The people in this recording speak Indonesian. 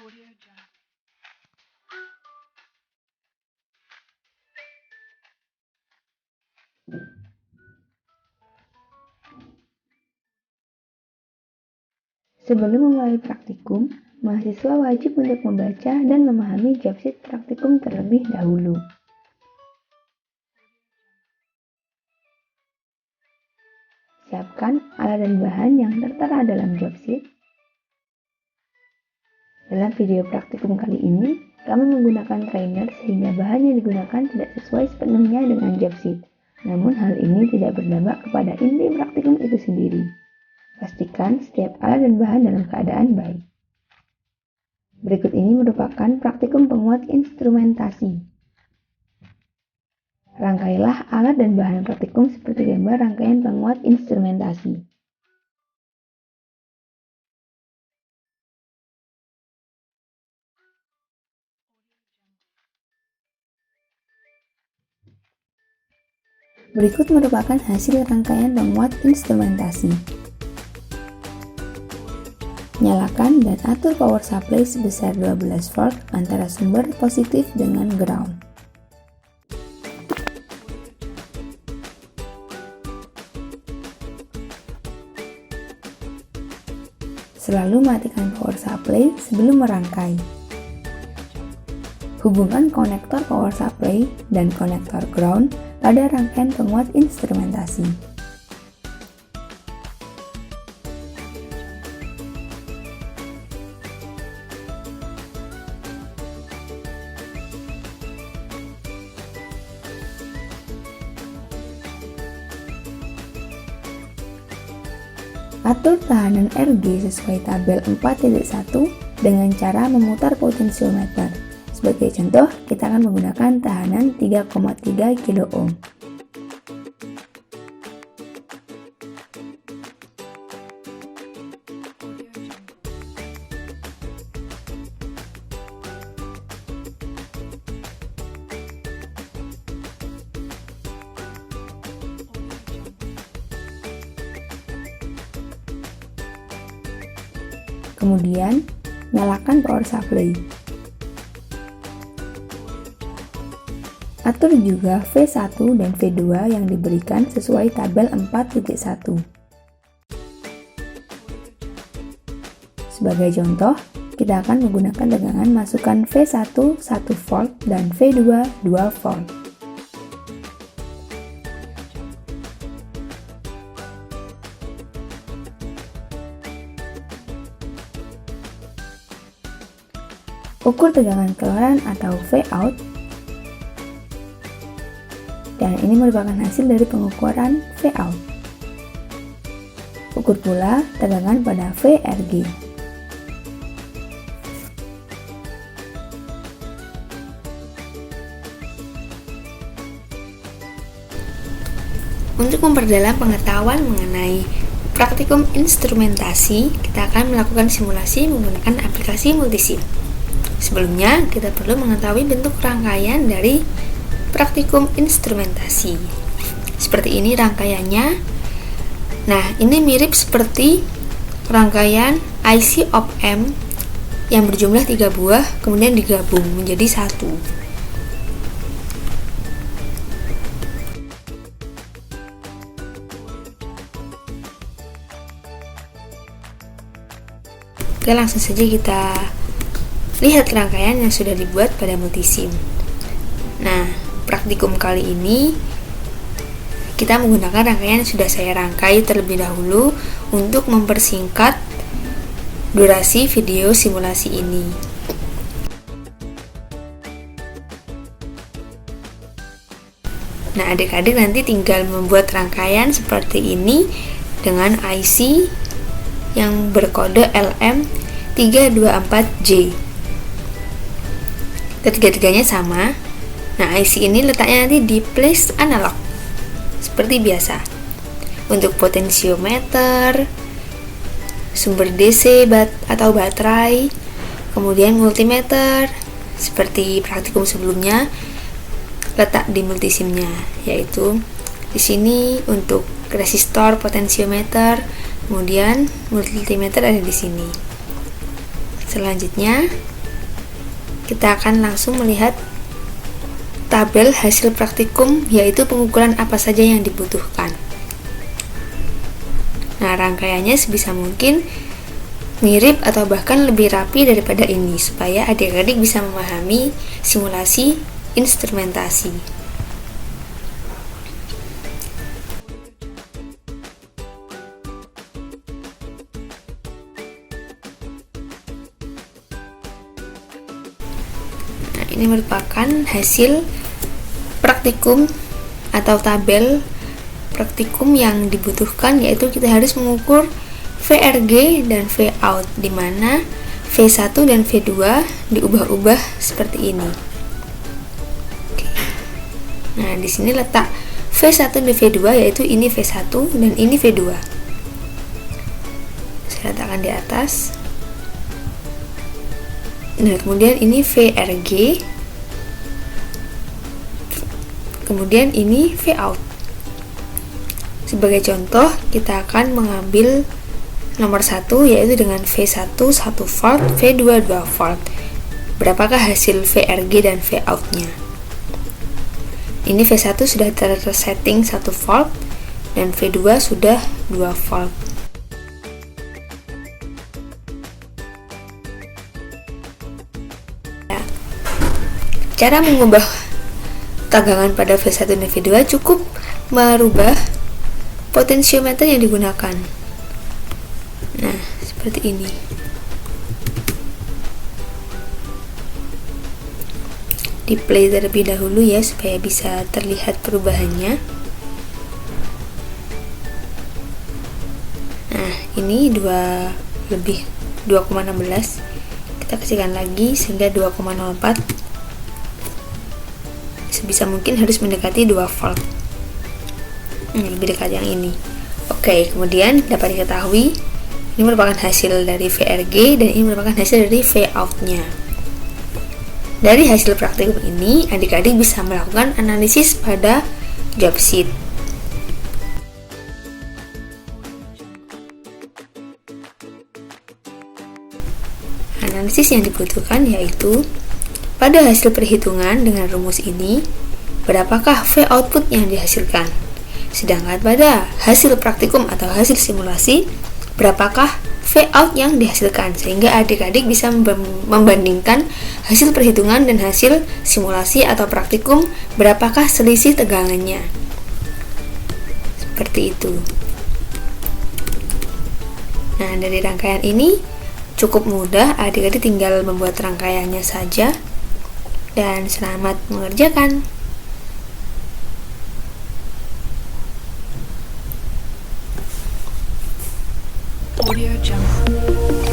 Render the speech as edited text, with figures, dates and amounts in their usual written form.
Sebelum memulai praktikum, mahasiswa wajib untuk membaca dan memahami job sheet praktikum terlebih dahulu. Siapkan alat dan bahan yang tertera dalam job sheet. Dalam video praktikum kali ini, kami menggunakan trainer sehingga bahan yang digunakan tidak sesuai sepenuhnya dengan job sheet. Namun hal ini tidak berdampak kepada inti praktikum itu sendiri. Pastikan setiap alat dan bahan dalam keadaan baik. Berikut ini merupakan praktikum penguat instrumentasi. Rangkailah alat dan bahan praktikum seperti gambar rangkaian penguat instrumentasi. Berikut merupakan hasil rangkaian penguat instrumentasi. Nyalakan dan atur power supply sebesar 12 volt antara sumber positif dengan ground. Selalu matikan power supply sebelum merangkai. Hubungkan konektor power supply dan konektor ground pada rangkaian penguat instrumentasi. Atur tahanan RG sesuai tabel 4.1 dengan cara memutar potensiometer. Sebagai contoh, kita akan menggunakan tahanan 3,3 kilo ohm. Kemudian, nyalakan power supply. Atur juga V1 dan V2 yang diberikan sesuai tabel 4.1. Sebagai contoh, kita akan menggunakan tegangan masukan V1 1 volt dan V2 2 volt. Ukur tegangan keluaran atau Vout, dan ini merupakan hasil dari pengukuran Vout. Ukur pula tegangan pada VRG. Untuk memperdalam pengetahuan mengenai praktikum instrumentasi, kita akan melakukan simulasi menggunakan aplikasi Multisim. Sebelumnya, kita perlu mengetahui bentuk rangkaian dari praktikum instrumentasi. Seperti ini rangkaiannya. Nah, ini mirip seperti rangkaian IC op-amp yang berjumlah 3 buah, kemudian digabung menjadi satu. Oke, langsung saja kita lihat rangkaian yang sudah dibuat pada Multisim. Nah, praktikum kali ini kita menggunakan rangkaian yang sudah saya rangkai terlebih dahulu untuk mempersingkat durasi video simulasi ini. Nah, adik-adik nanti tinggal membuat rangkaian seperti ini dengan IC yang berkode LM324J. Ketiga-tiganya sama. Nah, IC ini letaknya nanti di place analog seperti biasa. Untuk potensiometer, sumber DC atau baterai, kemudian multimeter seperti praktikum sebelumnya letak di multisimnya, yaitu di sini untuk resistor, potensiometer, kemudian multimeter ada di sini. Selanjutnya kita akan langsung melihat tabel hasil praktikum, yaitu pengukuran apa saja yang dibutuhkan. Nah, rangkaiannya sebisa mungkin mirip atau bahkan lebih rapi daripada ini, supaya adik-adik bisa memahami simulasi instrumentasi. Nah, ini merupakan hasil praktikum atau tabel praktikum yang dibutuhkan, yaitu kita harus mengukur VRG dan Vout, di mana V1 dan V2 diubah-ubah seperti ini. Oke. Nah, di sini letak V1 dan V2, yaitu ini V1 dan ini V2. Saya letakkan di atas. Nah, kemudian ini VRG, kemudian ini Vout. Sebagai contoh, kita akan mengambil nomor 1, yaitu dengan V1 1 volt, V2 2 volt. Berapakah hasil VRG dan Vout-nya? Ini V1 sudah tersetting 1 volt dan V2 sudah 2 volt. Cara mengubah tegangan pada V1 dan V2 cukup merubah potensiometer yang digunakan. Nah, seperti ini. Di play terlebih dahulu ya, supaya bisa terlihat perubahannya. Nah, ini 2,16. Kita kecilkan lagi sehingga 2,04. Sebisa mungkin harus mendekati 2 volt. Lebih dekat yang ini. Oke, kemudian dapat diketahui ini merupakan hasil dari VRG dan ini merupakan hasil dari Vout-nya. Dari hasil praktikum ini, adik-adik bisa melakukan analisis pada job sheet. Analisis yang dibutuhkan yaitu pada hasil perhitungan dengan rumus ini, berapakah V output yang dihasilkan? Sedangkan pada hasil praktikum atau hasil simulasi, berapakah V out yang dihasilkan? Sehingga adik-adik bisa membandingkan hasil perhitungan dan hasil simulasi atau praktikum, berapakah selisih tegangannya. Seperti itu. Nah, dari rangkaian ini cukup mudah, adik-adik tinggal membuat rangkaiannya saja. Dan selamat mengerjakan. Audio Jungle.